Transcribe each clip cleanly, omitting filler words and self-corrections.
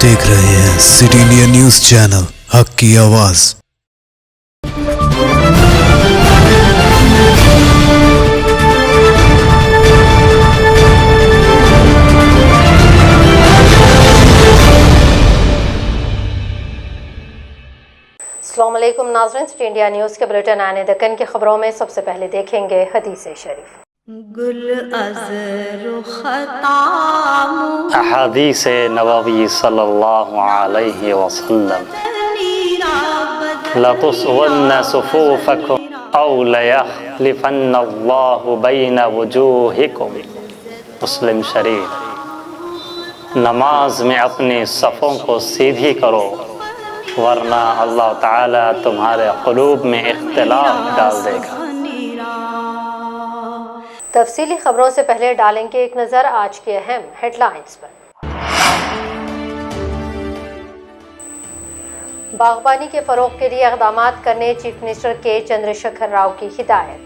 देख रहे हैं सिटी इंडिया न्यूज चैनल, हक की आवाज। अस्सलाम वालेकुम नाज़रीन, सिटी इंडिया न्यूज़ के बुलेटिन आने दक्कन की खबरों में सबसे पहले देखेंगे हदीस शरीफ। अहादीस नबवी सल्लल्लाहु अलैहि वसल्लम ला तुसवन्न सुफूफकुम औ लयख्लिफन्नल्लाहु बैन वजूहिकुम। मुस्लिम शरीफ। नमाज में अपनी सफ़ों को सीधी करो वरना अल्लाह ताला तुम्हारे क़ुलूब में इख्तिलाफ डाल देगा। तफसीली खबरों से पहले डालेंगे एक नज़र आज के अहम हेडलाइंस पर। बागबानी के फ़रोग़ के लिए इक़दाम करने चीफ मिनिस्टर के चंद्रशेखर राव की हिदायत।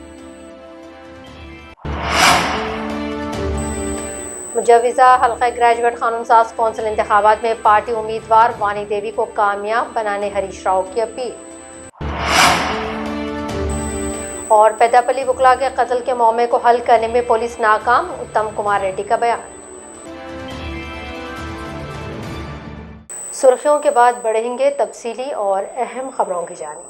मुजव्विज़ा हल्का ग्रेजुएट कानून साज कौंसिल इंतखाबात में पार्टी उम्मीदवार वानी देवी को कामयाब बनाने हरीश राव की अपील। और पेदापल्ली वकला के कत्ल के मामले को हल करने में पुलिस नाकाम, उत्तम कुमार रेड्डी का बयान। सुर्खियों के बाद बढ़ेंगे तफसीली और अहम खबरों की जानिब।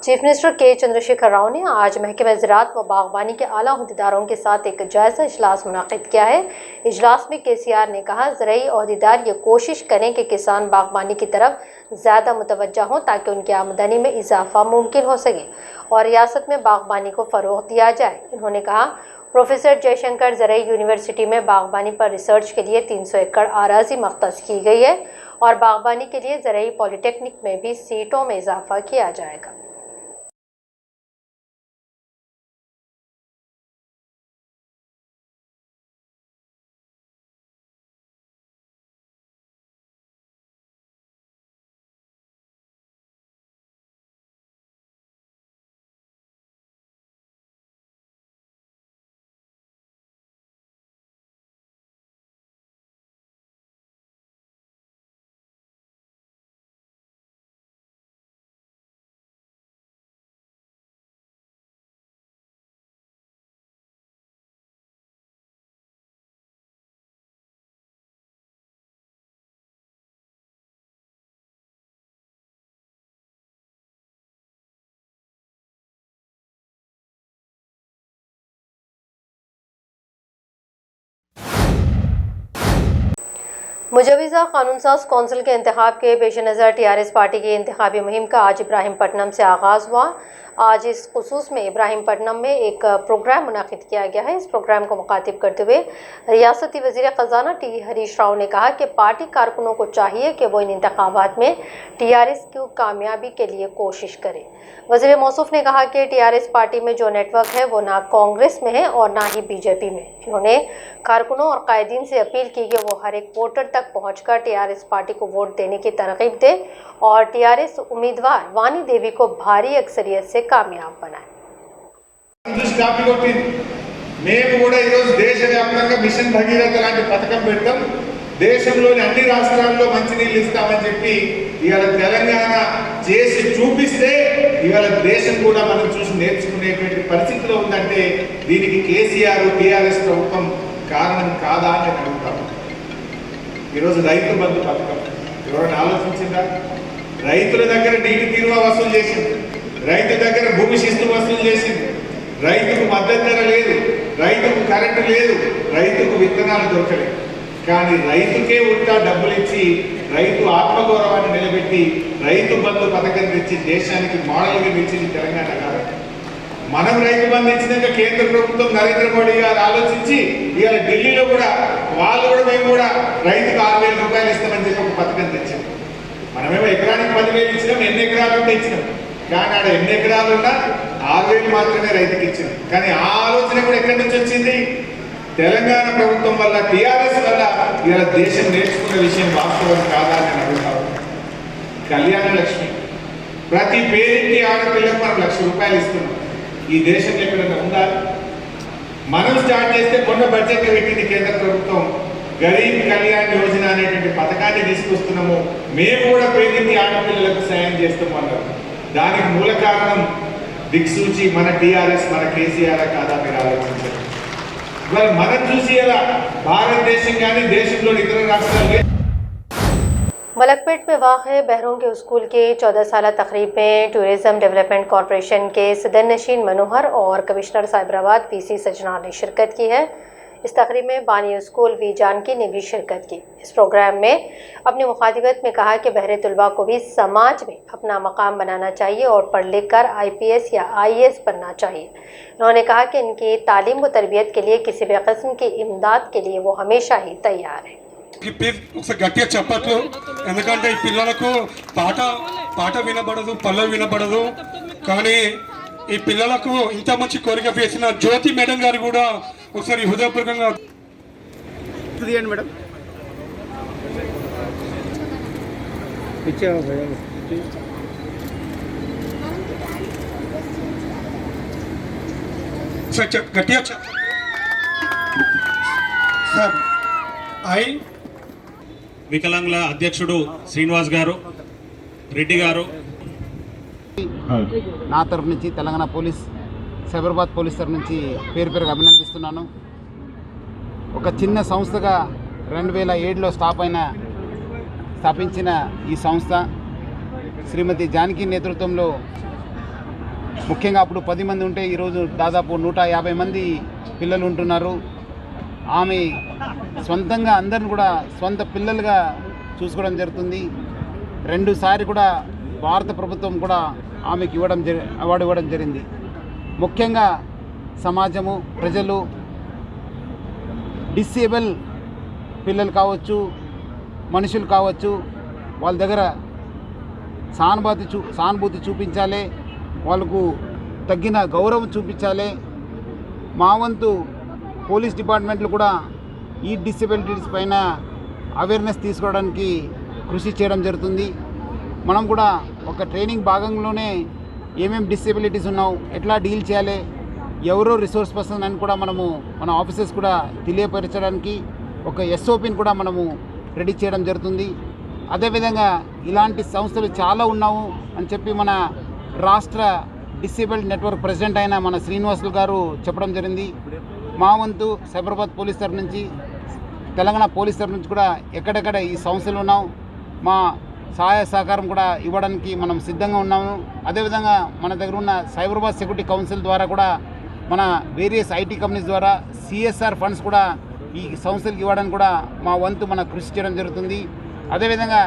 चीफ मिनिस्टर के चंद्रशेखर राव ने आज महकमे ज़राअत व बागबानी के आला अहदेदारों के साथ एक जायज़ा इजलास मुनाक़िद किया है। इजलास में KCR ने कहा, ज़राई अहदेदार ये कोशिश करें कि किसान बागबानी की तरफ ज़्यादा मुतवज्जा हों ताकि उनकी आमदनी में इजाफा मुमकिन हो सके और रियासत में बागबानी को फ़रोग़ दिया जाए। उन्होंने कहा, प्रोफेसर जयशंकर ज़राई यूनिवर्सिटी में बागबानी पर रिसर्च के लिए 300 एकड़ आराज़ी मख्तस की गई है और बागबानी के लिए ज़राई पॉलिटेक्निक में भी सीटों में इजाफा किया जाएगा। मुजव्विज़ा कानून साज कौंसिल के इंतखाब के पेश नज़र TRS पार्टी की इंतखाबी मुहिम का आज इब्राहिमपट्टनम से आगाज़ हुआ। आज इस खुसूस में इब्राहिमपट्टनम में एक प्रोग्राम मुनाक़िद किया गया है। इस प्रोग्राम को मुखातिब करते हुए रियासती वज़ीर ख़ज़ाना T हरीश राव ने कहा कि पार्टी कारकुनों को चाहिए कि वो इन इंतखाबात में TRS की कामयाबी के लिए कोशिश करें। वज़ीर मौसूफ ने कहा कि TRS पार्टी में जो नेटवर्क है वो ना कांग्रेस में है और ना ही BJP में। उन्होंने कारकुनों और कायदीन से अपील की कि वो हर एक वोटर तक पहुंचकर TRS पार्टी को वोट देने की तरगीब दे और TRS उम्मीदवार वानी देवी को भारी अक्सरियत से कामयाब बनाए। మేము కూడా ఈ రోజు దేశవ్యాప్తంగా మిషన్ భగీరథ లాంటి పథకం పెడతాం. దేశంలోని అన్ని రాష్ట్రాల్లో మంచినీళ్ళు ఇస్తామని చెప్పి ఇవాళ తెలంగాణ చేసి చూపిస్తే ఇవాళ దేశం కూడా మనం చూసి నేర్చుకునేటువంటి పరిస్థితిలో ఉందంటే దీనికి KCR TRS ప్రభుత్వం కారణం కాదా అని అడుగుతాం. ఈరోజు రైతు బంధు పథకం ఎవరైనా ఆలోచించిందా? రైతుల దగ్గర నీటి తీరువ వసూలు చేసింది, రైతు దగ్గర భూమి శిస్తు వసూలు చేసింది, రైతుకు మద్దతు ధర లేదు, రైతుకు కరెంటు లేదు, రైతుకు విత్తనాలు దొరకలేదు. కానీ రైతుకే ఉల్టా డబ్బులు ఇచ్చి రైతు ఆత్మగౌరవాన్ని నిలబెట్టి రైతు బంధు పథకం తెచ్చి దేశానికి మోడల్గా నిలిచింది తెలంగాణ కాబట్టి మనం రైతు బంధు ఇచ్చినాక కేంద్ర ప్రభుత్వం నరేంద్ర మోడీ గారు ఆలోచించి ఇవాళ ఢిల్లీలో కూడా వాళ్ళు కూడా మేము కూడా రైతుకు 6,000 రూపాయలు ఇస్తామని చెప్పి ఒక పథకం తెచ్చాం. మనమేమో ఎకరానికి 10,000 ఇచ్చినాం, ఎన్ని ఎకరాలు ఉంటే ఇచ్చినాం. కానీ ఆడ ఎన్ని ఎకరాలు ఉన్నా 6,000 మాత్రమే రైతుకి ఇచ్చినాం. కానీ ఆ ఆలోచన కూడా ఎక్కడి నుంచి వచ్చింది? తెలంగాణ ప్రభుత్వం వల్ల, TRS వల్ల ఇవాళ దేశం నేర్చుకున్న విషయం వాస్తవం కాదా అని అడుగుతారు. కళ్యాణ లక్ష్మి ప్రతి పేరింటి ఆడపిల్లకు మనం 1,00,000 రూపాయలు ఇస్తున్నాం. ఈ దేశంలో ఎక్కడైనా ఉందా? మనం స్టార్ట్ చేస్తే మొన్న బడ్జెట్ పెట్టింది కేంద్ర ప్రభుత్వం గరీబ్ కళ్యాణ్ యోజన అనేటువంటి పథకాన్ని తీసుకొస్తున్నాము, మేము కూడా పేదింటి ఆడపిల్లలకు సాయం చేస్తాము అన్నారు. దానికి మూల కారణం దిక్సూచి మన టీఆర్ఎస్, మన కేసీఆర్ కాదా మీరు ఆలోచించారు. ఇవాళ మనం చూసి ఇలా భారతదేశం కానీ దేశంలోని ఇతర రాష్ట్రాలు मलकपेट में वाक़ बहरों के स्कूल की 14 साला तकरीब में टूरिज़म डेवलपमेंट कॉरपोरेशन के सदर नशीन मनोहर और कमिश्नर साइबराबाद पीसी सजना ने शिरकत की है। इस तकरीब में बानी स्कूल वी जानकी ने भी शिरकत की। इस प्रोग्राम में अपनी मुखातिबत में कहा कि बहरे तलबा को भी समाज में अपना मकाम बनाना चाहिए और पढ़ लिख कर IPS या IAS बनना चाहिए। उन्होंने कहा कि इनकी तालीम व तरबियत के लिए किसी भी किस्म की इमदाद के लिए वो हमेशा ही तैयार है। ఒకసారి గట్టిగా చెప్పట్లు, ఎందుకంటే ఈ పిల్లలకు పాట వినబడదు, పల్లవి వినబడదు. కానీ ఈ పిల్లలకు ఇంత మంచి కోరిక వేసిన జ్యోతి మేడం గారు కూడా ఒకసారి హృదయపూర్వకంగా మేడం గట్టిగా సార్. వికలాంగుల అధ్యక్షుడు శ్రీనివాస్ గారు, రెడ్డి గారు, నా తరఫు నుంచి తెలంగాణ పోలీస్, సైబరాబాద్ పోలీస్ తరఫు నుంచి పేరు పేరుగా అభినందిస్తున్నాను. ఒక చిన్న సంస్థగా 2007లో స్థాపించిన ఈ సంస్థ శ్రీమతి జానకి నేతృత్వంలో, ముఖ్యంగా అప్పుడు 10 మంది ఉంటే ఈరోజు దాదాపు 150 మంది పిల్లలు ఉంటున్నారు. ఆమె సొంతంగా అందరిని కూడా సొంత పిల్లలుగా చూసుకోవడం జరుగుతుంది. 2 సారి కూడా భారత ప్రభుత్వం కూడా ఆమెకు అవార్డు ఇవ్వడం జరిగింది. ముఖ్యంగా సమాజము, ప్రజలు డిసేబుల్ పిల్లలు కావచ్చు, మనుషులు కావచ్చు, వాళ్ళ దగ్గర సానుభూతి చూపించాలి, వాళ్ళకు తగిన గౌరవం చూపించాలి. మా వంతు పోలీస్ డిపార్ట్మెంట్లు కూడా ఈ డిసేబిలిటీస్ పైన అవేర్నెస్ తీసుకోవడానికి కృషి చేయడం జరుగుతుంది. మనం కూడా ఒక ట్రైనింగ్ భాగంలోనే ఏమేమి డిసేబిలిటీస్ ఉన్నావు, ఎట్లా డీల్ చేయాలి, ఎవరో రిసోర్స్ పర్సన్ అని కూడా మన ఆఫీసర్స్ కూడా తెలియపరచడానికి ఒక SOPని కూడా మనము రెడీ చేయడం జరుగుతుంది. అదేవిధంగా ఇలాంటి సంస్థలు చాలా ఉన్నావు అని చెప్పి మన రాష్ట్ర డిసేబుల్డ్ నెట్వర్క్ ప్రెసిడెంట్ అయిన మన శ్రీనివాసులు గారు చెప్పడం జరిగింది. మా వంతు సైబరాబాద్ పోలీస్ తరఫు నుంచి, తెలంగాణ పోలీస్ తరఫు నుంచి కూడా ఎక్కడెక్కడ ఈ సంస్థలు ఉన్నాం, మా సహాయ సహకారం కూడా ఇవ్వడానికి మనం సిద్ధంగా ఉన్నాము. అదేవిధంగా మన దగ్గర ఉన్న సైబరాబాద్ సెక్యూరిటీ కౌన్సిల్ ద్వారా కూడా మన వేరియస్ IT కంపెనీస్ ద్వారా CSR ఫండ్స్ కూడా ఈ సంస్థలకు ఇవ్వడానికి కూడా మా వంతు మన కృషి చేయడం జరుగుతుంది. అదేవిధంగా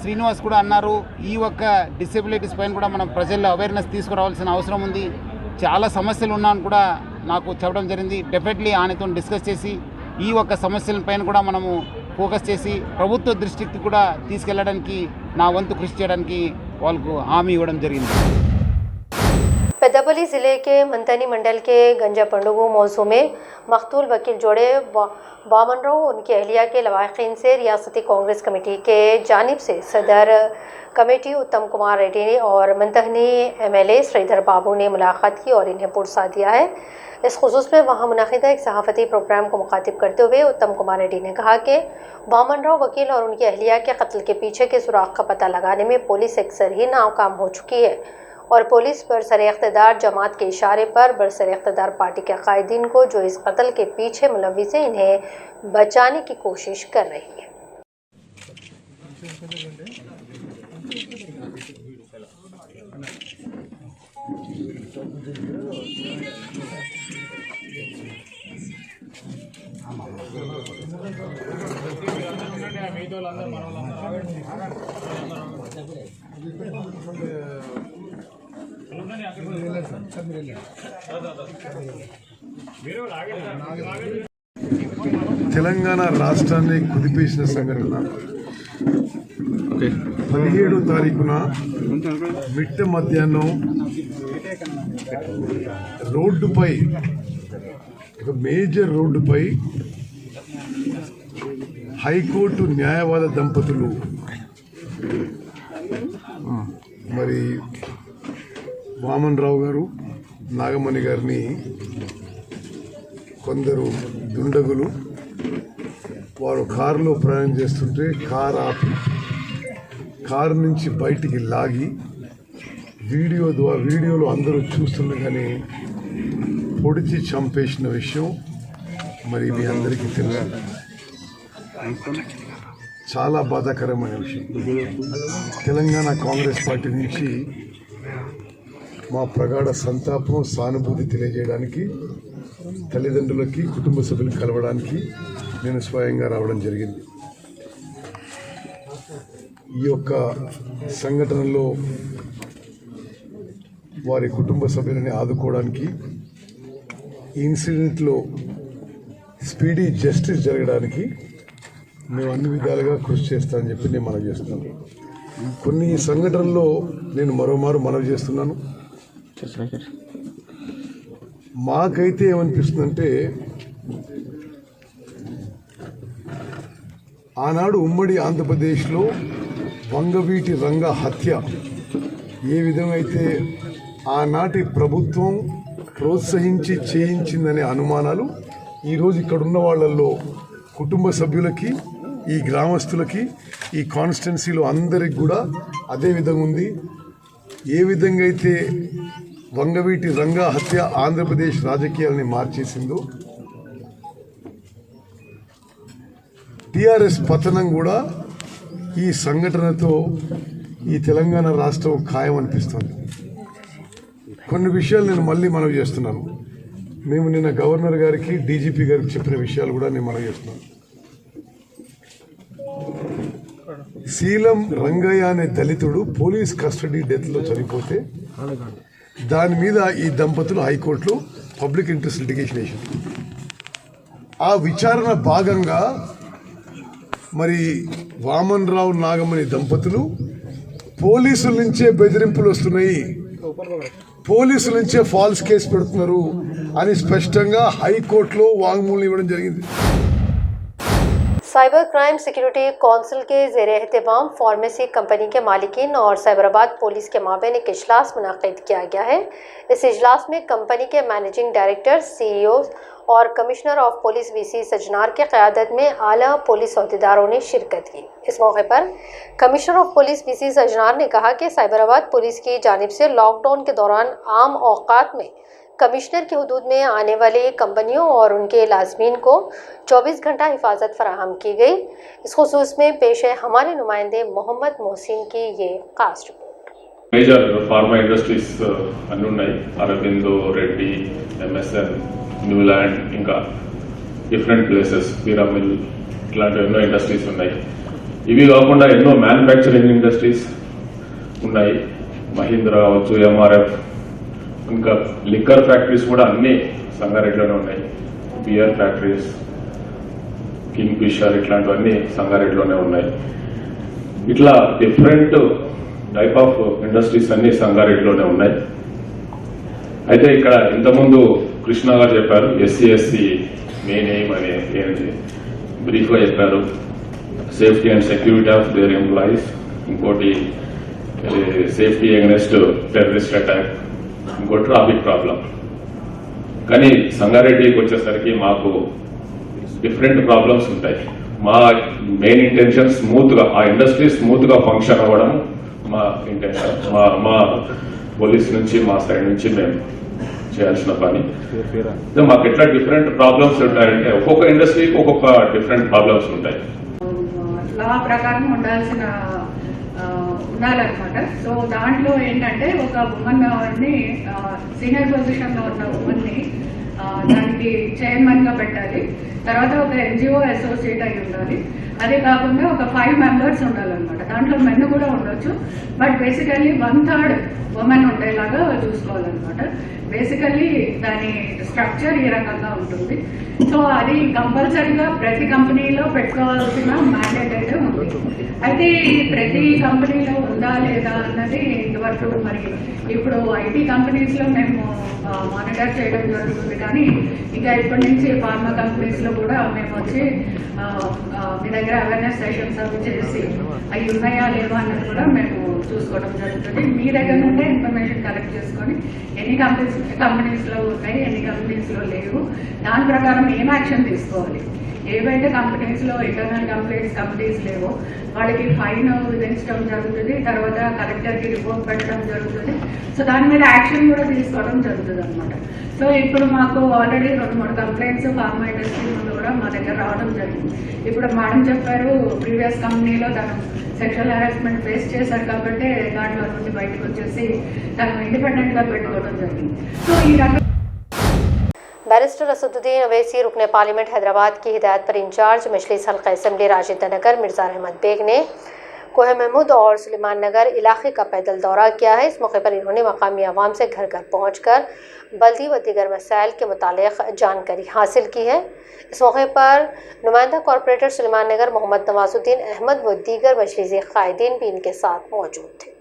శ్రీనివాస్ కూడా అన్నారు, ఈ ఒక్క డిసేబిలిటీస్ పైన కూడా మనం ప్రజల్లో అవేర్నెస్ తీసుకురావాల్సిన అవసరం ఉంది. చాలా సమస్యలు ఉన్నాయని కూడా నాకు చెప్పడం జరిగింది. డెఫినెట్లీ ఆయనతో డిస్కస్ చేసి ఈ ఒక్క సమస్యలపైన కూడా మనము ఫోకస్ చేసి ప్రభుత్వ దృష్టికి కూడా తీసుకెళ్లడానికి నా వంతు కృషి చేయడానికి వాళ్ళకు హామీ ఇవ్వడం జరిగింది. पेद्दापल्ली ज़िले के मंथनी मंडल के गंजा पंडुगु मौजू में मकतूल वकील जोड़े वामनराव उनकी अहलिया के लवाहिकीन से रियासती कांग्रेस कमेटी के जानिब से सदर कमेटी उत्तम कुमार रेड्डी और मंथनी MLA श्रीधर बाबू ने मुलाकात की और इन्हें पुरसा दिया है। इस खुसूस में वहाँ मुनाकिदा एक सहाफ़ती प्रोग्राम को मुखातिब करते हुए उत्तम कुमार रेड्डी ने कहा कि वामनराव वकील और उनकी अहलिया के कत्ल के पीछे के सुराग का पता लगाने में पुलिस अक्सर ही नाकाम हो चुकी है और पुलिस बरसर इख्तिदार जमात के इशारे पर बरसर इख्तिदार पार्टी के कायदीन को जो इस कत्ल के पीछे मुलव्विस हैं, इन्हें बचाने की कोशिश कर रही है। తెలంగాణ రాష్ట్రాన్ని కుదిపేసిన సంఘటన 17వ తారీఖున మిట్ట మధ్యాహ్నం రోడ్డుపై, ఒక మేజర్ రోడ్డుపై హైకోర్టు న్యాయవాద దంపతులు మరి వామనరావు గారు, నాగమణి గారిని కొందరు దుండగులు వారు కారులో ప్రయాణం చేస్తుంటే కారు ఆపి కారు నుంచి బయటికి లాగి వీడియోలో అందరూ చూస్తుండగానే పొడిచి చంపేసిన విషయం మరి మీ అందరికీ తెలుసు. చాలా బాధాకరమైన విషయం. తెలంగాణ కాంగ్రెస్ పార్టీ నుంచి మా ప్రగాఢ సంతాపం సానుభూతి తెలియజేయడానికి తల్లిదండ్రులకి కుటుంబ సభ్యులకు కలవడానికి నేను స్వయంగా రావడం జరిగింది. ఈ యొక్క సంఘటనలో వారి కుటుంబ సభ్యులని ఆదుకోవడానికి ఈ ఇన్సిడెంట్లో స్పీడీ జస్టిస్ జరగడానికి మేము అన్ని విధాలుగా కృషి చేస్తామని చెప్పి నేను మనవి చేస్తున్నాను. కొన్ని సంఘటనల్లో నేను మరోమారు మనవి చేస్తున్నాను. మాకైతే ఏమనిపిస్తుందంటే ఆనాడు ఉమ్మడి ఆంధ్రప్రదేశ్లో వంగవీటి రంగ హత్య ఏ విధంగా అయితే ఆనాటి ప్రభుత్వం ప్రోత్సహించి చేయించిందనే అనుమానాలు ఈరోజు ఇక్కడ ఉన్న వాళ్ళల్లో కుటుంబ సభ్యులకి, ఈ గ్రామస్తులకి, ఈ కాన్స్టిట్యున్సీలో అందరికి కూడా అదే విధంగా ఉంది. ఏ విధంగా అయితే వంగవీటి రంగా హత్య ఆంధ్రప్రదేశ్ రాజకీయాలని మార్చేసిందో, టిఆర్ఎస్ పతనం కూడా ఈ సంఘటనతో ఈ తెలంగాణ రాష్ట్రం ఖాయం అనిపిస్తుంది. కొన్ని విషయాలు నేను మళ్ళీ మనవి చేస్తున్నాను. మేము నిన్న గవర్నర్ గారికి, డీజీపీ గారికి చెప్పిన విషయాలు కూడా నేను మనవి చేస్తున్నాను. శీలం రంగయ్య అనే దళితుడు పోలీస్ కస్టడీ డెత్లో చనిపోతే దాని మీద ఈ దంపతులు హైకోర్టులో పబ్లిక్ ఇంట్రెస్ట్ లిటిగేషన్ వేశారు. ఆ విచారణ భాగంగా మరి వామన్ రావు నాగమణి దంపతులు పోలీసుల నుంచే బెదిరింపులు వస్తున్నాయి, పోలీసుల నుంచే ఫాల్స్ కేసు పెడుతున్నారు అని స్పష్టంగా హైకోర్టులో వాంగ్మూలం ఇవ్వడం జరిగింది. साइबर क्राइम सिक्योरिटी काउंसिल के ज़ेर एहतमाम फार्मेसी कंपनी के मालिकीन और साइबराबाद पुलिस के माबैन एक इजलास मुनक़िद किया गया है। इस इजलास में कंपनी के मैनेजिंग डायरेक्टर, CEO और commissioner of police VC Sajjanar की क़यादत में आला पुलिस अहदेदारों ने शिरकत की। इस मौके पर commissioner of police VC Sajjanar ने कहा कि साइबराबाद पुलिस की जानिब से लॉकडाउन के दौरान आम औक़ात में कमिश्नर की हुदूद में आने वाली कंपनियों और उनके लाज़मीन को 24 घंटा हिफाजत फराहम की गई। इस खुसूस में पेश है हमारे नुमाइंदे मोहम्मद मोहसिन की ये खास रिपोर्ट। మేజర్ ఫార్మా ఇండస్ట్రీస్ అన్నీ ఉన్నాయి. అరబిందో, రెడ్డి, MSN, న్యూలాండ్, ఇంకా డిఫరెంట్ ప్లేసెస్, పిరమిల్, ఇట్లాంటి ఎన్నో ఇండస్ట్రీస్ ఉన్నాయి. ఇవి కాకుండా ఎన్నో మ్యానుఫ్యాక్చరింగ్ ఇండస్ట్రీస్ ఉన్నాయి. మహీంద్రా కావచ్చు, MRF, ఇంకా లిక్కర్ ఫ్యాక్టరీస్ కూడా అన్ని సంగారెడ్డిలోనే ఉన్నాయి. బియర్ ఫ్యాక్టరీస్, కింగ్ ఫిషర్, ఇట్లాంటివన్నీ సంగారెడ్డిలోనే ఉన్నాయి. ఇట్లా డిఫరెంట్ టైప్ ఆఫ్ ఇండస్ట్రీస్ అన్ని సంగారెడ్డిలోనే ఉన్నాయి. అయితే ఇక్కడ ఇంతకుముందు కృష్ణ గారు చెప్పారు SC మెయిన్ ఎయిమ్ అని ఏంటి బ్రీఫ్గా చెప్పారు. Safety and security of their employees, ఇంకోటి సేఫ్టీ అగెన్స్ట్ టెర్రరిస్ట్ అటాక్, ఇంకో ట్రాఫిక్ ప్రాబ్లం. కానీ సంగారెడ్డికి వచ్చేసరికి మాకు డిఫరెంట్ ప్రాబ్లమ్స్ ఉంటాయి. మా మెయిన్ ఇంటెన్షన్ స్మూత్గా ఆ ఇండస్ట్రీ స్మూత్గా ఫంక్షన్ అవ్వడం మా ఇంటెన్షన్. మా పోలీస్ నుంచి, మా సైడ్ నుంచి మేము చేయాల్సిన పని. మాకు ఎట్లా డిఫరెంట్ ప్రాబ్లమ్స్ ఉంటాయంటే ఒక్కొక్క ఇండస్ట్రీకి ఒక్కొక్క డిఫరెంట్ ప్రాబ్లమ్స్ ఉంటాయి. లా ప్రకారం ఉండాలన్నమాట. సో దాంట్లో ఏంటంటే ఒక ఉమెన్ని సీనియర్ పొజిషన్లో ఉన్న ఉమెన్ని దానికి చైర్మన్గా పెట్టాలి. తర్వాత ఒక NGO అసోసియేట్ అయి ఉండాలి. అదే కాకుండా ఒక 5 మెంబర్స్ ఉండాలన్నమాట. దాంట్లో మెన్ కూడా ఉండొచ్చు, బట్ బేసికల్లీ 1/3 ఉమెన్ ఉండేలాగా చూసుకోవాలన్నమాట. బేసికల్లీ దాని స్ట్రక్చర్ ఈ రకంగా ఉంటుంది. సో అది కంపల్సరీగా ప్రతి కంపెనీలో పెట్టుకోవాల్సిన మ్యాండేట్ అయితే ఉంది. అయితే ప్రతి కంపెనీలో ఉందా లేదా అన్నది ఇంతవరకు మరి ఇప్పుడు IT కంపెనీస్లో మేము మానిటర్ చేయడం జరుగుతుంది. కానీ ఇంకా ఇప్పటి నుంచి ఫార్మా కంపెనీస్లో కూడా మేము వచ్చి మీ దగ్గర అవేర్నెస్ సెషన్స్ అవి చేసి అవి ఉన్నాయా లేవా అన్నది కూడా మేము చూసుకోవడం జరుగుతుంది. మీ దగ్గర నుండే ఇన్ఫర్మేషన్ కలెక్ట్ చేసుకొని ఎన్ని కంపెనీస్లో ఉన్నాయి, ఎన్ని కంపెనీస్లో లేవు, దాని ప్రకారం ఏం యాక్షన్ తీసుకోవాలి. ఏవైతే కంపెనీస్లో ఇంటర్నల్ కంప్లైంట్స్ కమిటీస్ లేవో వాళ్ళకి ఫైన్ విధించడం జరుగుతుంది, తర్వాత కలెక్టర్కి రిపోర్ట్ పెట్టడం జరుగుతుంది. సో దాని మీద యాక్షన్ కూడా తీసుకోవడం జరుగుతుంది అనమాట. సో ఇప్పుడు మాకు ఆల్రెడీ 2-3 కంప్లైంట్స్ ఫార్మా ఇండస్ట్రీ ముందు కూడా మా దగ్గర రావడం జరిగింది. ఇప్పుడు మేడం చెప్పారు ప్రీవియస్ కంపెనీలో తను సెక్షువల్ హెరాస్మెంట్ ఫేస్ చేశారు కాబట్టి దాంట్లో నుండి బయటకు వచ్చేసి తను ఇండిపెండెంట్గా పెట్టుకోవడం జరిగింది. సో ఈ రకంగా बैरिस्टर असदुद्दीन अवैसी रुकने पार्लियामेंट हैदराबाद की हिदायत पर इंचार्ज मजलिस हल्का असम्बली राशिदा नगर मिर्ज़ा अहमद बेग ने कोह महमूद और सुलेमान नगर इलाके का पैदल दौरा किया है। इस मौके पर इन्होंने मकामी आवाम से घर घर पहुँचकर बल्दी व दीगर मसाइल के मुतालिक जानकारी हासिल की है। इस मौके पर नुमाइंदा कॉरपोरेटर सुलेमान नगर मोहम्मद नवाजुद्दीन अहमद व दीगर मजलिसी कायदीन भी इनके साथ मौजूद थे।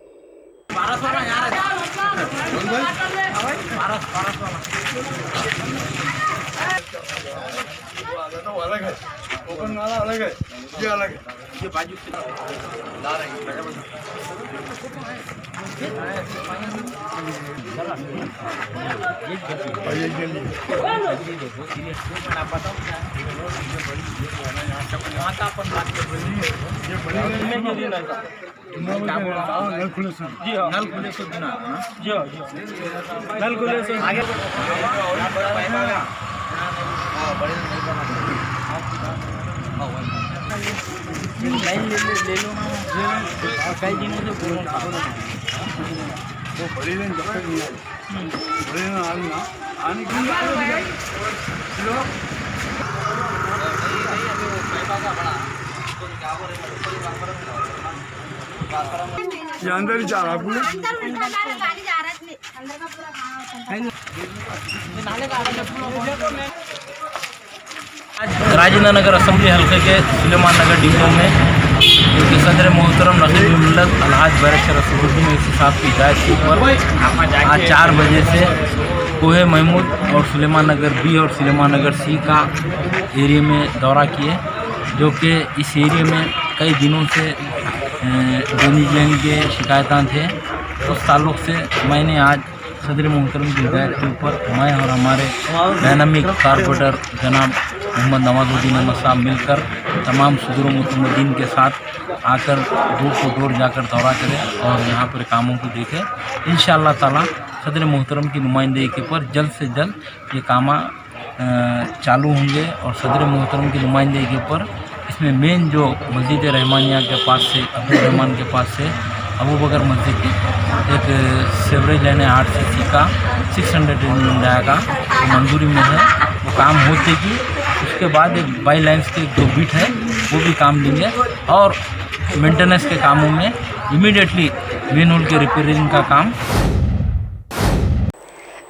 अंदर ही जा रहा राजेंद्र नगर असम्बली हल्के के सुलेमान नगर डिवीजन में क्योंकि सदर मोहतरम नकीब मिल्लत अलहाज बैरिस्टर असदुद्दीन अवैसी साहब की हिदायत के ऊपर आज 4 बजे से कोहे महमूद और सुलेमान नगर बी और सुलेमान नगर सी का एरिया में दौरा किए, जो कि इस एरिया में कई दिनों से ड्रेनेज लाइन के शिकायतां थे। उस ताल्लुक़ से मैंने आज सदर मोहतरम की हिदायत के ऊपर मैं और हमारे डायनामिक कारपोरेटर जनाब मोहम्मद नवाजुद्दीन अहमद साहब मिलकर तमाम सदर मुतमद्दीन के साथ आकर डोर टू डोर जाकर दौरा करें और यहाँ पर कामों को देखें। इंशाअल्लाह ताला सदर मोहतरम की नुमाइंदगी के ऊपर जल्द से जल्द ये काम चालू होंगे और सदर मोहतरम की नुमाइंदगी के ऊपर इसमें मेन जो मस्जिद रहमानिया के पास से अब्दुल रहमान के पास से अबू बकर मस्जिद की एक सेवरेज लाइन है 8 cc का 600 मिल जाएगा, वो मंजूरी में है, वो काम होते कि उसके बाद एक बाई लाइन्स के जो बिट है वो भी काम लेंगे और मेंटेनेंस के कामों में इमीडिएटली मेन होल के रिपेयरिंग का काम।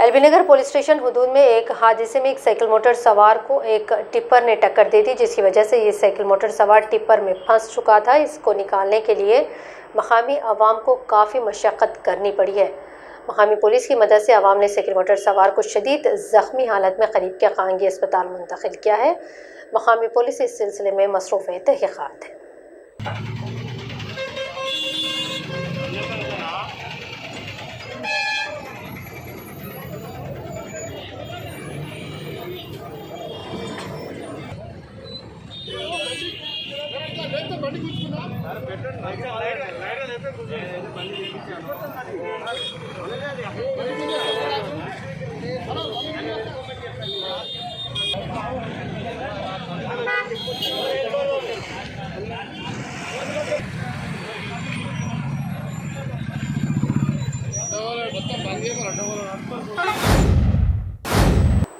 एलबी नगर पुलिस स्टेशन हुदूद में एक हादसे में एक साइकिल मोटर सवार को एक टिप्पर ने टक्कर दे दी, जिसकी वजह से ये साइकिल मोटर सवार टिप्पर में फंस चुका था। इसको निकालने के लिए मकामी आवाम को काफ़ी मशक्क़त करनी पड़ी है। मकामी पुलिस की मदद से आवाम ने साइकिल मोटर सवार को शदीद ज़ख्मी हालत में करीब के खांगी अस्पताल मुंतकिल किया है। मकामी पुलिस इस सिलसिले में मसरूफ़ तहक़ीक़ात है।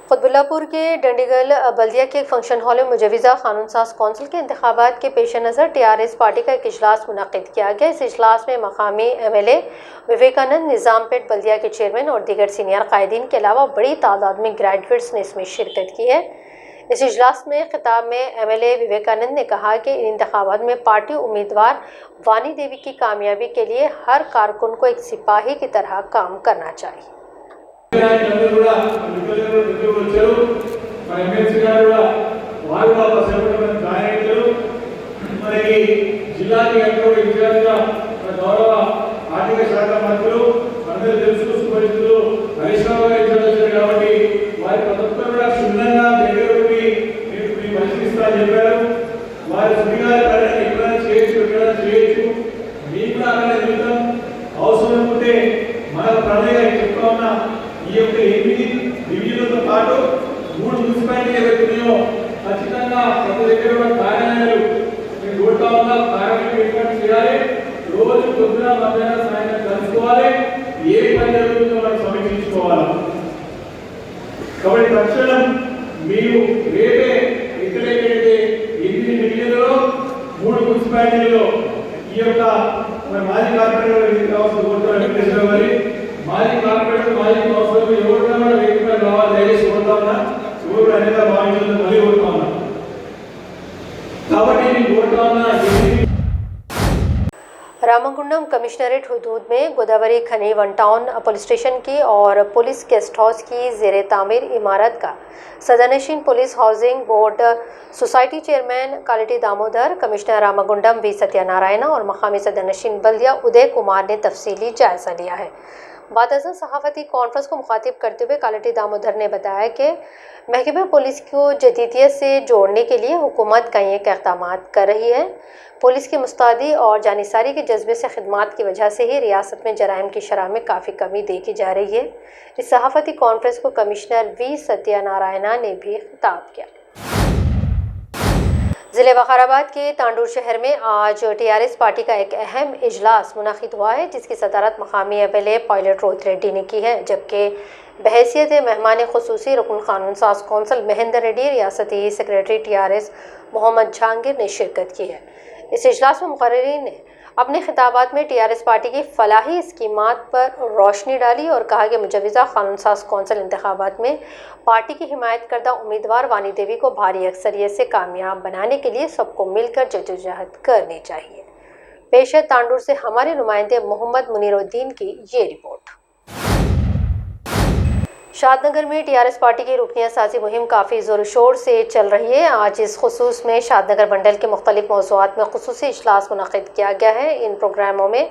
खुतबुल्लापुर के डंडीगल बल्दिया के एक फंक्शन हॉल में मुजविज़ा कानून साज कौंसिल के इंतखाबात के पेश नज़र टीआरएस पार्टी का एक इजलास मुनक़िद किया गया। इस इजलास में मकामी एमएलए विवेकानंद निज़ामपेट बल्दिया के चेयरमैन और दीगर सीनियर कायदीन के अलावा बड़ी तादाद में ग्रेजुएट्स ने इसमें शिरकत की है। इस इजलास में खिताब में एमएलए विवेकानंद ने कहा कि इन इंतखाबात में पार्टी उम्मीदवार वानी देवी की कामयाबी के लिए हर कारकुन को एक सिपाही की तरह काम करना चाहिए। వారి ప్రభుత్వం కూడా క్షుణ్ణంగా దగ్గర ఉండి మీకు పరిశీలిస్తా చేస్తామని చెప్పారు. వారి సుడిగాలి పర్యటన ఇక్కడ చేయొచ్చు మీకు కూడా అలాగే వెళ్తాం. అవసరం అనుకుంటే మన ప్రణయ్ చెప్తా ఉన్న ఈ యొక్క 8 డివిజన్లతో పాటు 3 మున్సిపాలిటీలు ఏవైతున్నాయో ఖచ్చితంగా ప్రతి దగ్గర కూడా కార్యాలయాలు మీరు కోరుతా ఉన్న కార్యాలయం ఏర్పాటు చేయాలి. రోజు పొద్దున మధ్యాహ్నం సాయంత్రం కలుసుకోవాలి. ఏ పని జరుగుతుందో మనం సమీక్షించుకోవాలి. కాబట్టి తక్షణం మీరు రేపే ఎక్కడెక్కడైతే 8 డివిజన్లలో 3 మున్సిపాలిటీలలో ఈ యొక్క మాజీ కార్పొరేటర్ కావాల్సిన కోరుతున్న వెంకటేశ్వర గారి మాజీ కార్పొరేటర్ మాజీ కౌన్సిలర్ ఎవరికైనా వేదికపై రావాలి. దయచేసి కోరుతా ఉన్నా. ఎవరు అనేది భావించాలని మళ్ళీ కోరుతా ఉన్నా. కాబట్టి నేను కోరుతా ఉన్నా रामागुंडम कमिश्नरेट हदूद में गोदावरी खनी वन टाउन पुलिस स्टेशन की और पुलिस गेस्ट हाउस की ज़ेर तामीर इमारत का सदनशीन police housing board society chairman Kaliti Damodar, commissioner Ramagundam V Satyanarayana और मकामी सदनशीन बल्दिया उदय कुमार ने तफसीली जायजा लिया है। बादअज़र सहाफ़ती कॉन्फ्रेंस को मुखातिब करते हुए कालिटी दामोदर ने बताया कि महकमे पुलिस को जदीदियत से जोड़ने के लिए हुकूमत कई इक़दाम कर रही है। पुलिस की मुस्तैदी और जानिसारी के जज्बे से खिदमात की वजह से ही रियासत में जराइम की शरह में काफ़ी कमी देखी जा रही है। इस सहाफ़ती कॉन्फ्रेंस को कमिश्नर वी सत्यनारायण ने भी खिताब किया। ज़िले वक़ाराबाद के तांडूर शहर में आज TRS पार्टी का एक अहम इजलास मुनाकिद हुआ है, जिसकी सदारत मकामी MLA पायलट रोहित रेड्डी ने की है, जबकि बहैसियत मेहमान खुसूसी रुकन कानून साज कौंसल महेंद्र रेड्डी, रियासती सेक्रेटरी TRS मोहम्मद जहांगीर ने शिरकत की है। इस इजलास में मुकर्रिरीन ने अपने खिताबात में TRS पार्टी की फलाही स्कीमात पर रोशनी डाली और कहा कि मुजवज़ा कानून साज कौंसल इंतखाबात में पार्टी की हिमायत करदा उम्मीदवार वानी देवी को भारी अक्सरियत से कामयाब बनाने के लिए सबको मिलकर जद्दोजहद करनी चाहिए। पेश है तांडूर से हमारे नुमाइंदे मोहम्मद मुनीरुद्दीन की ये रिपोर्ट। शादनगर में TRS पार्टी की रुकनियत साजी मुहिम काफ़ी ज़ोर शोर से चल रही है। आज इस खुसूस में शादनगर मंडल के मुख्तलिफ मौज़ूआत में खुसूसी इजलास मुनक़िद किया गया है। इन प्रोग्रामों में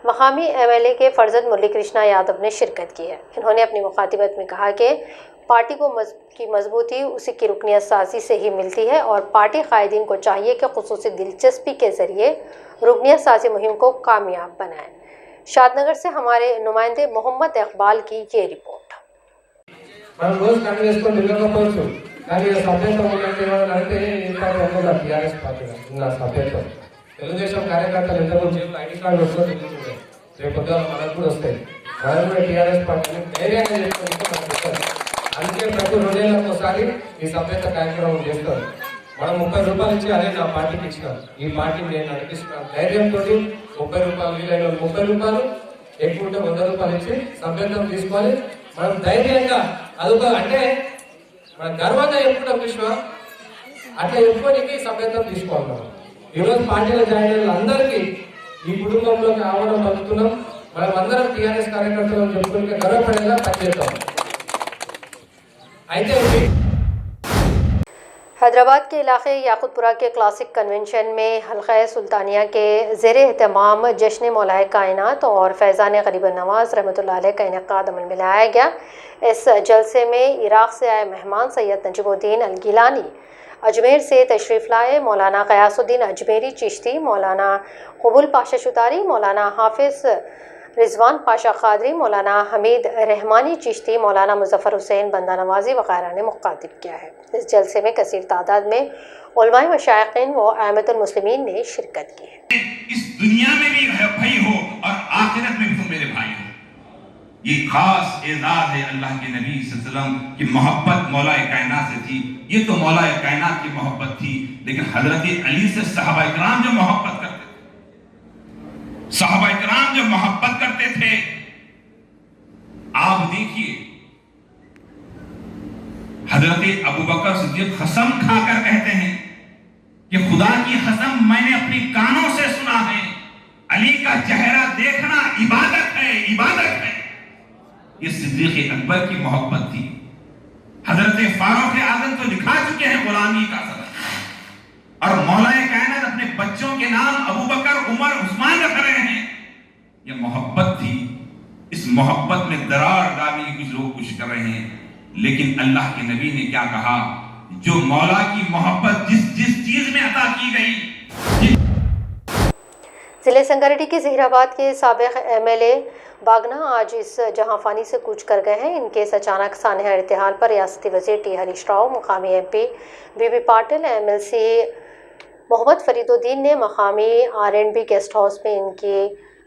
मकामी MLA के फर्जंद मुरली कृष्णा यादव ने शिरकत की है। इन्होंने अपनी मुखातिबत में कहा कि पार्टी को की मजबूती उसी की रुकनियत साजी से ही मिलती है और पार्टी कायदीन को चाहिए कि खुसूसी दिलचस्पी के ज़रिए रुकनियत साजी मुहिम को कामयाब बनाएं। शादनगर से हमारे नुमाइंदे मोहम्मद इकबाल की ये रिपोर्ट। మనం రోజు కన్ను చేసుకొని తిరగకపోవచ్చు, కానీ సభ్యత్వం ఉన్నట్టు అంటే ఇంత TRS పార్టీ నా సభ్యత్వం తెలుగుదేశం కార్యకర్తలు ఎంతమంది జేబులో ID కార్డు పెట్టుకొని తిరుగుతుంటారు. రేపు పొద్దున మనకు కూడా వస్తాయి. మనం కూడా TRS పార్టీని ధైర్యంగా చేసుకుంటే మనకు వస్తారు. అందుకే ప్రతి 2 ఏళ్ళకి ఒకసారి ఈ సభ్యత్వ కార్యక్రమం చేస్తారు. మనం 30 రూపాయలు ఇచ్చి అదే నా పార్టీకి ఇచ్చినాం, ఈ పార్టీని నేను నడిపిస్తున్నాను ధైర్యంతో 30 రూపాయలు వీలైన 30 రూపాయలు ఎక్కువ 100 రూపాయలు ఇచ్చి సభ్యత్వం తీసుకోవాలి. మనం ధైర్యంగా అదొక అంటే మన గర్వంగా చెప్పుకుంటాం విశ్వ అట్లా చెప్పుకోనికి సభ్యత్వం తీసుకోవాలి. మనం ఈరోజు పార్టీలో జాయిన్ అయిన అందరికీ ఈ కుటుంబంలోకి ఆహ్వానం పలుకుతున్నాం. మనం అందరం TRS కార్యకర్తలను చెప్పుకోనికి గర్వపడేలా పనిచేద్దాం. అయితే हैदराबाद के इलाके याकुतपुरा के क्लासिक कन्वेंशन में हल्का सुल्तानिया के ज़ेर एहतमाम जश्न मौलाए कायनात और फैज़ान गरीब नवाज़ रहमतुल्लाह अलैह का इनेकाद अमल में लाया गया। इस जलसे में इराक़ से आए मेहमान सैयद नजीबुद्दीन अलगिलानी अजमेर से तशरीफ़ लाए, मौलाना क़यासुद्दीन अजमेरी चिश्ती, मौलाना कबूल पाशा शुतारी, मौलाना हाफिज़ रिजवान पाशा क़ादरी, मौलाना हमीद रहमानी चिश्ती, मौलाना मुज़फ़्फ़र हुसैन बंदा नवाज़ी वग़ैरह ने मुखातिब किया है। इस जलसे में कसीर तादाद में उलमाए मशाइख़ीन व आइम्मतुल मुस्लिमीन ने शिरकत की है। इस दुनिया में भी भाई हो और आखिरत में भी तुम मेरे भाई हो, ये खास एजाज है अल्लाह के नबी सल्लल्लाहु अलैहि वसल्लम की मोहब्बत मौलाए कायनात से थी। ये तो मौलाए कायनात की मोहब्बत थी, लेकिन हजरत अली से सहाबा इकराम जो मोहब्बत करते थे, सहाबा इकराम जो मोहब्बत करते थे, आप देखिए हजरत अबू बकर सिद्दीक कसम खाकर कहते हैं कि खुदा की कसम मैंने अपनी कानों से सुना है, अली का चेहरा देखना इबादत है, इबादत है। ये सिद्दीक अकबर की मोहब्बत थी। हजरत फारूक आजम तो लिखा चुके हैं गुलामी का सबक, और मौलाए कायनात अपने बच्चों के नाम अबू बकर, उमर, उस्मान रख रहे हैं। ये मोहब्बत थी। इस मोहब्बत में दरार डालने की कुछ लोग कुछ कर रहे हैं, लेकिन अल्लाह के नबी ने क्या कहा, जो मौला की मोहब्बत जिस जिस चीज में अता की गई। जिले संगारेड्डी के जहीराबाद के साबिक एमएलए बागना आज इस जहांफानी से कूच कर गए हैं। इनके इस अचानक सानहा इर्तिहाल पर रियासती वज़ीर टी हरीश राव, मुकामी एमपी बीबी पाटिल, एमएलसी मोहम्मद फरीदुद्दीन ने मकामी R&B गेस्ट हाउस में इनकी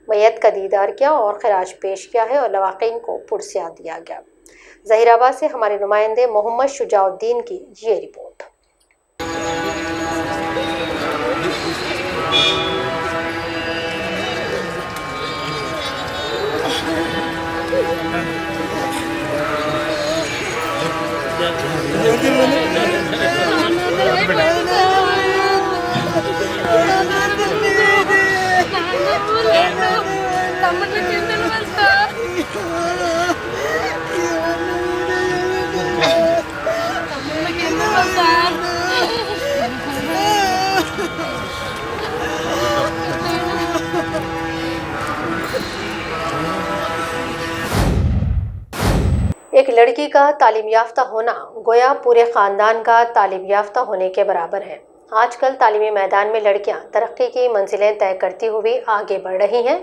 मैयत का दीदार किया और खराज पेश किया है और लवाक़ीन को पुरस्कार दिया गया। जहीराबाद से हमारे नुमाइंदे मोहम्मद शुजाउद्दीन की ये रिपोर्ट। एक लड़की का तालीम याफ्ता होना गोया पूरे ख़ानदान का तालीम याफ्ता होने के बराबर है। आजकल तालीमी मैदान में लड़कियां तरक्की की मंजिलें तय करती हुई आगे बढ़ रही हैं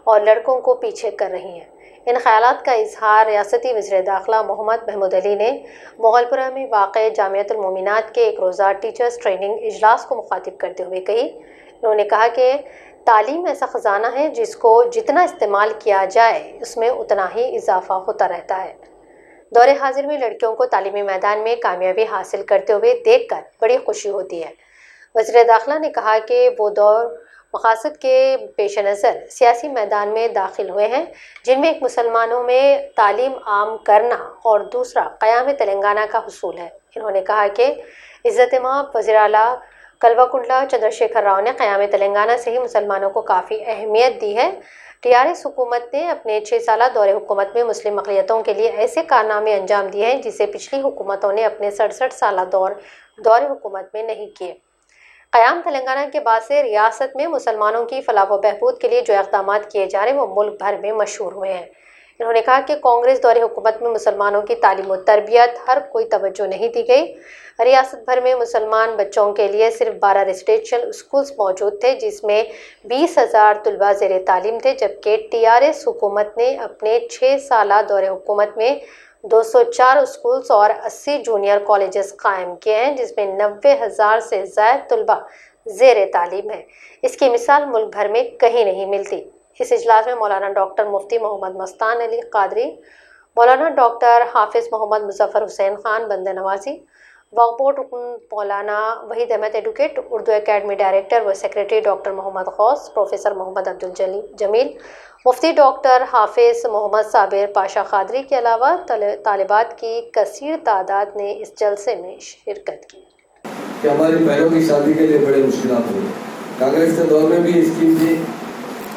और लड़कों को पीछे कर रही हैं। इन ख्यालात का इजहार रियासती वज़ीर दाखिला मोहम्मद महमूद अली ने मोगलपुरा में वाक़े जामियतुल मोमिनात के एक रोज़ा टीचर्स ट्रेनिंग इजलास को मुखातिब करते हुए कही। उन्होंने कहा कि तालीम ऐसा ख़जाना है जिसको जितना इस्तेमाल किया जाए उसमें उतना ही इजाफा होता रहता है। दौरे हाजिर में लड़कियों को तालीमी मैदान में कामयाबी हासिल करते हुए देखकर बड़ी खुशी होती है। वज़ीर दाखिला ने कहा कि वो दौर मकासद के पेश नज़र सियासी मैदान में दाखिल हुए हैं, जिनमें एक मुसलमानों में तालीम आम करना और दूसरा क़याम तेलंगाना का हुसूल है। इन्होंने कहा कि इज़्ज़त माब वज़ीर आला कल्वाकुंडला चंद्रशेखर राव ने क़याम तेलंगाना से ही मुसलमानों को काफ़ी अहमियत दी है। TRS हुकूमत ने अपने 6 साला दौरे हुकूमत में मुस्लिम अक़लियतों के लिए ऐसे कारनामे अंजाम दिए हैं जिसे पिछली हुकूमतों ने अपने 67 साला दौरे हुकूमत में नहीं किए। क़याम तेलंगाना के बाद से रियासत में मुसलमानों की फलाह व बहबूद के लिए जो इक़दाम किए जा रहे हैं वो मुल्क भर में मशहूर हुए हैं। इन्होंने कहा कि कांग्रेस दौरे हुकूमत में मुसलमानों की तालीम व तरबियत हर कोई तवज्जो नहीं दी गई। रियासत भर में मुसलमान बच्चों के लिए सिर्फ 12 रेजिडेंशियल स्कूल्स मौजूद थे, जिसमें 20,000 तलबा ज़ेर तालीम थे, जबकि TRS हुकूमत ने अपने 6 साला दौरे हुकूमत में 204 स्कूल्स और 80 जूनियर कॉलेजेस कायम किए हैं, जिसमें 90,000 से ज़ायद तलबा ज़ेर तालीम है। इसकी मिसाल मुल्क भर में कहीं नहीं मिलती। इस इजलास में मौलाना डॉक्टर मुफ्ती मोहम्मद मस्तान अली कादरी, मौलाना डॉक्टर हाफिज़ मोहम्मद मुजफ्फर हुसैन खान बंदे नवाजी, वक्फ बोर्ड मौलाना Waheed Ahmed advocate, Urdu academy director व secretary doctor Mohammed Ghouse, professor Mohammed Abdul Jameel, मुफ्ती डॉक्टर हाफिज़ मोहम्मद साबिर पाशा कादरी के अलावा तालिबात की कसीर तादाद ने इस जलसे में शिरकत की। कि हमारी बहनों की शादी के लिए बड़े मुश्किलात हुई। कांग्रेस के दौर में भी स्कीम थी,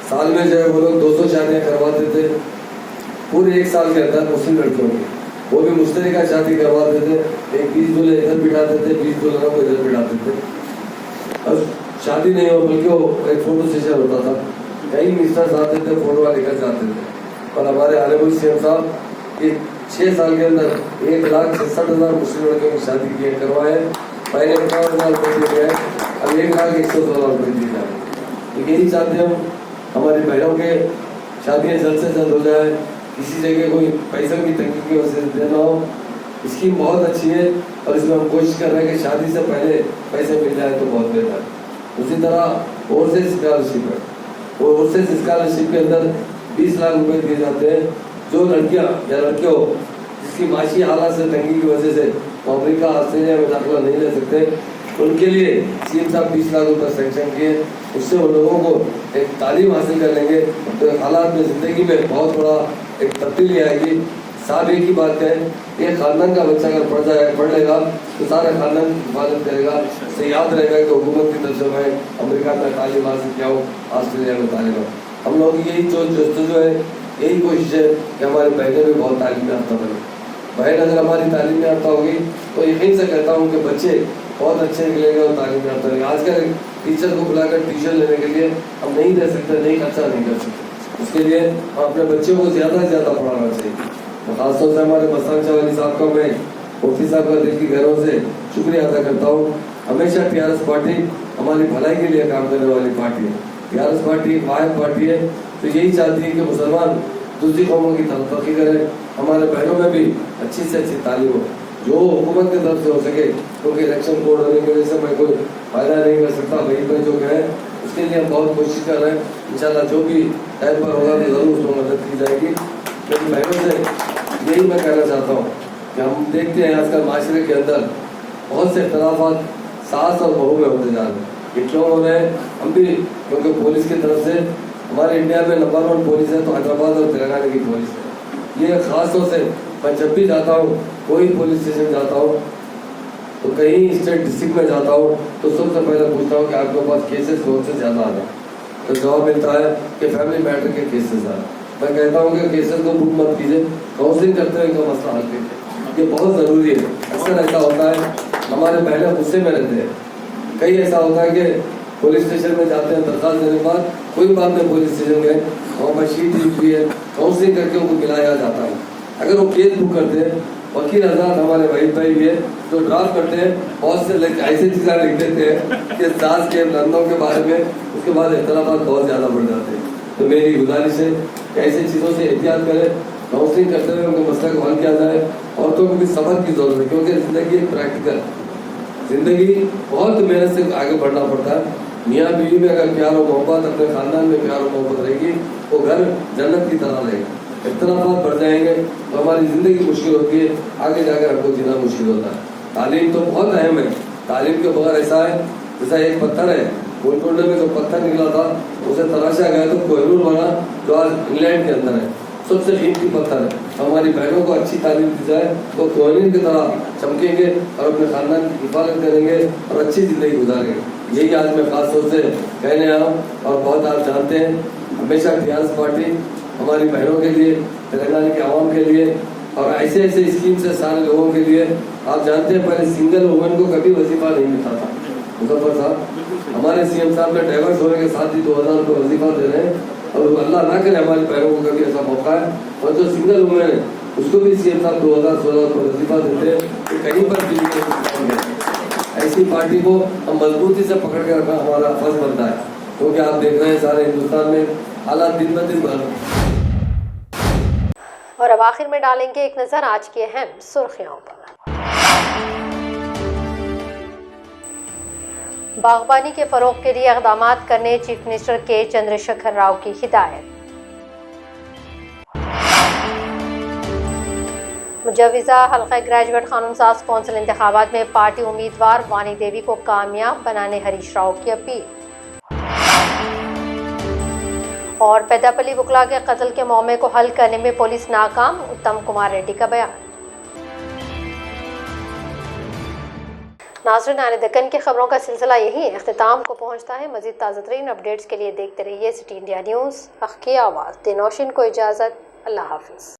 साल में जो है वो लोग 200 शादियाँ करवाते थे पूरे 1 साल के अंदर मुस्लिम लड़कियों की, वो भी मुश्तरका शादी करवाते थे। एक 20 दूल्हे इधर बिठाते थे, 20 दूल्हों को इधर बिठाते थे और शादी नहीं हो बल्कि वो एक फोटो सेशन होता था। कई मिनिस्टर्स आते थे, फोटो लेकर जाते थे। और हमारे आलिमुल सीएम साहब कि 6 साल के अंदर 1,66,000 मुस्लिम लड़कियों की शादी करवाए, पहले 50,000 रुपये दिए गए, अब 1,100,000 रुपये दिए जा रहे। तो यही चाहते हम हमारी बहनों के शादियाँ जल्द से जल्द हो जाए, किसी जगह कोई पैसों की तंगी की वजह से देना हो। स्कीम बहुत अच्छी है और इसमें हम कोशिश कर रहे हैं कि शादी से पहले पैसे मिल जाए तो बहुत बेहतर है। उसी तरह ओवरसीज स्कॉलरशिप है, वो ओवरसीज स्कॉलरशिप के अंदर 20 लाख रुपए दिए जाते हैं। जो लड़कियाँ या लड़के हो जिसकी माशी हालात से तंगी की वजह से अमेरिका ऑस्ट्रेलिया में दाखिला नहीं ले सकते, उनके लिए सीएम साहब 20 लाख रुपये सैंक्शन किए। उससे उन लोगों को एक तालीम हासिल कर लेंगे तो हालात में ज़िंदगी में बहुत बड़ा एक तब्दीली आएगी। साहब एक ही बात है, एक खानदान का बच्चा अगर पढ़ लेगा तो सारा खानदान की हिफाजत करेगा। इससे याद रहेगा कि हुकूमत की तरफ से मैं अमेरिका में तालीम हासिल किया हूँ, ऑस्ट्रेलिया में तालीम। हम लोग यही जो है यही कोशिश है कि हमारे बहनें भी बहुत तालीम याफ्ता बने। बहन अगर हमारी तालीम याफ्ता होगी तो यकीन से कहता हूँ कि बच्चे बहुत अच्छे निकलेंगे और तालीम याफ्ता रहेंगे। आजकल टीचर को बुलाकर ट्यूशन लेने के लिए हम नहीं दे सकते, नहीं खर्चा नहीं कर सकते। उसके लिए हम अपने बच्चों को ज़्यादा से ज़्यादा पढ़ाना चाहिए। खासतौर से हमारे मस्तान चौधरी साहब का मैं मुफ्ती साहब का दिल की घरों से शुक्रिया अदा करता हूँ। हमेशा टीआरएस पार्टी हमारी भलाई के लिए काम करने वाली पार्टी है। टीआरएस पार्टी एक वाहिद पार्टी है तो यही चाहती है कि मुसलमान दूसरी कौमों की तरक्की करें, हमारे बहनों में भी अच्छी से अच्छी तालीम हो, जो हुकूमत की तरफ से हो सके, क्योंकि इलेक्शन कोड होने की वजह से मैं कोई फायदा नहीं कर सकता। वही पर जो कहें उसके लिए हम बहुत कोशिश कर रहे हैं। इंशाल्लाह जो भी टाइम पर होगा तो ज़रूर उसको मदद की जाएगी। लेकिन बहनों से यही मैं कहना चाहता हूँ कि हम देखते हैं आजकल माशरे के अंदर बहुत से इख्तलाफात सास और बहू में होते जा रहे हैं। ये क्यों हो रहे हैं? हम भी क्योंकि पुलिस की तरफ से हमारे इंडिया में नंबर 1 पुलिस है तो हैदराबाद और तेलंगाना की पुलिस है। ये ख़ास तौर से मैं जब भी जाता हूँ, कोई पुलिस स्टेशन जाता हूँ तो कहीं स्टेट डिस्ट्रिक्ट में जाता हूँ तो सबसे पहले पूछता हूँ कि आपके पास केसेस कौन से ज़्यादा आ रहे हैं। तो जवाब मिलता है कि फैमिली मैटर के केसेस आ रहे हैं। मैं कहता हूँ कि केसेस को बुक मत कीजिए, काउंसलिंग करते हुए इनका मसला हल कीजिए। ये बहुत ज़रूरी है। अक्सर ऐसा होता है हमारे बहनें गुस्से में रहते हैं। कई ऐसा होता है कि पुलिस स्टेशन में जाते हैं, दरखास्त देने के बाद कोई बात नहीं, पुलिस स्टेशन गए वहाँ पर शीट लिखी हुई है, काउंसलिंग करके उनको मिलाया जाता है। अगर वो केस बुक करते हैं, वकील हजरात हमारे भाई भी है जो ड्राफ्ट करते हैं, बहुत से ऐसी चीज़ें लिख देते हैं कि सास के नंदों के बारे में, उसके बाद इख्तलाफात बहुत ज़्यादा बढ़ जाते हैं। तो मेरी गुजारिश है कि ऐसी चीज़ों से एहतियात करें, काउंसलिंग करते हुए उनके मसले को हल किया जाए। औरतों को भी सब्र की जरूरत है क्योंकि ज़िंदगी एक प्रैक्टिकल ज़िंदगी बहुत मेहनत से आगे बढ़ना पड़ता है। मियाँ बीवी में अगर प्यार और मोहब्बत, अपने खानदान में प्यार और मोहब्बत रहेगी वो घर जन्नत की तरह रहेगा। इख्तलाफात बढ़ जाएंगे तो हमारी ज़िंदगी मुश्किल होती है, आगे जाकर हमको जीना मुश्किल होता है। तालीम तो बहुत अहम है। तालीम के बगैर ऐसा है जैसा एक पत्थर है, गोलकोंडे में जो पत्थर निकला था उसे तराशा गया तो कोहिनूर बना, जो आज इंग्लैंड के अंदर है, सबसे कीमती पत्थर है। हमारी बहनों को अच्छी तालीम दी जाए तो कोहिनूर की तरह चमकेंगे और अपने खानदान की हिफाजत करेंगे और अच्छी ज़िंदगी गुजारेंगे। यही आज मैं खास तौर से कहने आया हूँ। और बहुत आप जानते हैं हमेशा टीआरएस पार्टी हमारी बहनों के लिए, तेलंगाना के आवाम के लिए और ऐसे ऐसे स्कीम से सारे लोगों के लिए, आप जानते हैं पहले सिंगल वुमेन को कभी वजीफा नहीं मिलता था। मुजफ्फर साहब हमारे सीएम साहब ने डाइवर्स होने के साथ ही 2000 को वजीफा दे रहे हैं और अल्लाह ना करे हमारी बहनों को कभी ऐसा मौका है। और जो सिंगल वुमेन है उसको भी सीएम साहब 2016 को वजीफा देते हैं कि कहीं पर भी ऐसी पार्टी को हम मजबूती से पकड़ के रखना हमारा फर्ज बनता है, क्योंकि आप देख रहे हैं सारे हिंदुस्तान में हालात दिन ब दिन बढ़ रहे हैं। और अब आखिर में डालेंगे एक नजर आज की अहम सुर्खियों पर। बागबानी के फरोग के लिए इक़दाम करने चीफ मिनिस्टर के चंद्रशेखर राव की हिदायत। मुजव्विज़ा हल्का ग्रेजुएट कानून साज कौंसिल इंतखाबात में पार्टी उम्मीदवार वानी देवी को कामयाब बनाने हरीश राव की अपील। और पेदापल्ली बुकला के कत्ल के मामले को हल करने में पुलिस नाकाम, उत्तम कुमार रेड्डी का बयान। नाज़रीन, आने दक्कन की खबरों का सिलसिला यही इख्तिताम को पहुंचता है। मज़ीद ताज़ा तरीन अपडेट्स के लिए देखते रहिए सिटी इंडिया न्यूज़। हक़ की आवाज़। दिनोशिन को इजाज़त। अल्लाह हाफ़िज़।